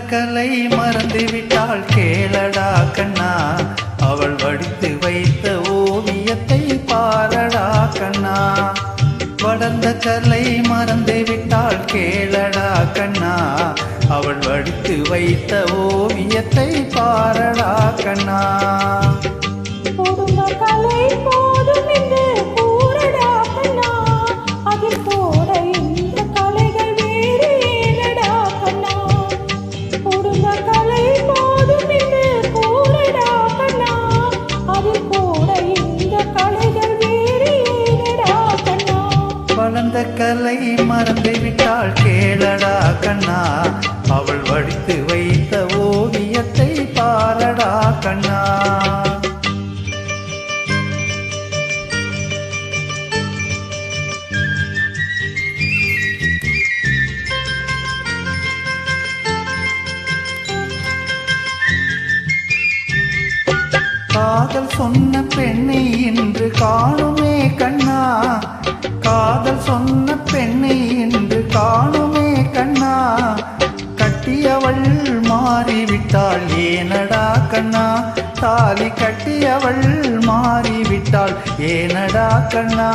கலை மறந்து விட்டாள் கேளடா கண்ணா, அவள் வடித்து வைத்த ஓவியத்தை பாரடா கண்ணா. வளர்ந்த கலை மறந்து விட்டாள் கேளடா கண்ணா, அவள் வடித்து வைத்த ஓவியத்தை பாரடா கண்ணா. கலை போதும் என்று கூறடா கண்ணா, அதில் போட இந்த கலைகள் வேறு ஏனடா கண்ணா. கொடுங்க கலை போதும் என்று கூறடா கண்ணா, அதில் போட இந்த கலைகள் வேறு ஏனடா கண்ணா. வளர்ந்த கலை மறந்து விட்டாள் கேளடா கண்ணா, அவள் வடித்து வைத்த ஓவியத்தை பாரடா கண்ணா. காதல் சொன்ன பெண்ணை இன்று காணுமே கண்ணா, காதல் சொன்ன பெண்ணை இன்று காணுமே கண்ணா. கட்டியவள் மாறிவிட்டாள் ஏனடா கண்ணா, தாலி கட்டியவள் மாறிவிட்டாள் ஏனடா கண்ணா.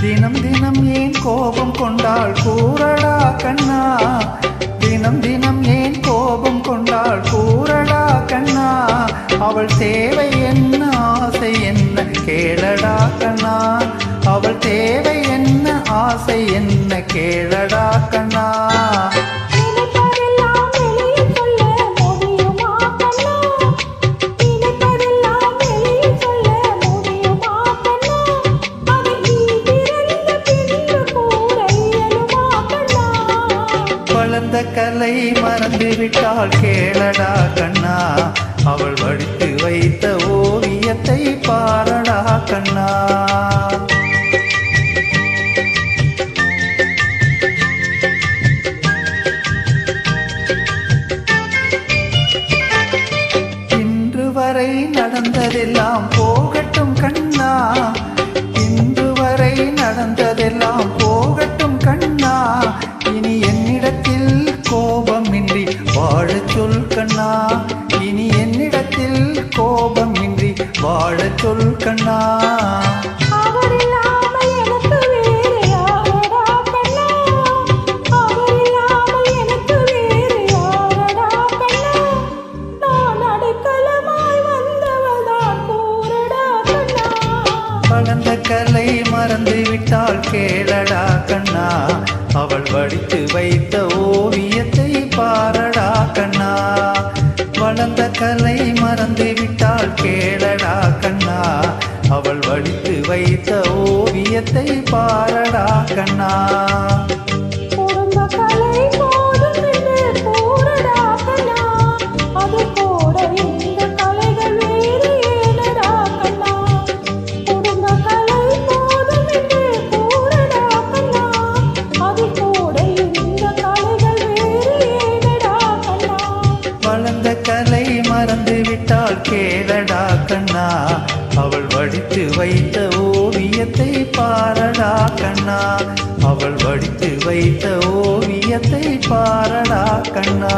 தினம் தினம் ஏன் கோபம் கொண்டாள் கூறடா கண்ணா, தினம் தினம் ஏன் கோபம் கொண்டாள் கூறடா கண்ணா. அவள் தேவை என்ன ஆசை என்ன கேளடா கண்ணா, அவள் தேவை என்ன ஆசை என்ன கேளடா கண்ணா. வளர்ந்த கலை மறந்து விட்டாள் கேளடா கண்ணா, அவள் வடித்து வைத்த ஓவியத்தை பாரடா கண்ணா. இன்று வரை நடந்ததெல்லாம் போகட்டும் கண்ணா, இன்று வரை நடந்ததெல்லாம் போகட்டும் கண்ணா. இனி என்னிடத்தில் கோபமின்றி வாழச் சொல் கண்ணா, இனி என்னிடத்தில் கோபமின்றி வாழச் சொல் கண்ணா. வளர்ந்த கலை மறந்து விட்டாள் கேளடா கண்ணா, அவள் வடித்து வைத்த ஓவியத்தை பாரடா கண்ணா. வளர்ந்த கலை மறந்து விட்டாள் கேளடா கண்ணா, அவள் வடித்து வைத்த ஓவியத்தை பாரடா கண்ணா. வளர்ந்த கலை மறந்து விட்டாள் கேளடா கண்ணா, அவள் வடித்து வைத்த ஓவியத்தை பாரடா கண்ணா, அவள் வடித்து வைத்த ஓவியத்தை பாரடா கண்ணா.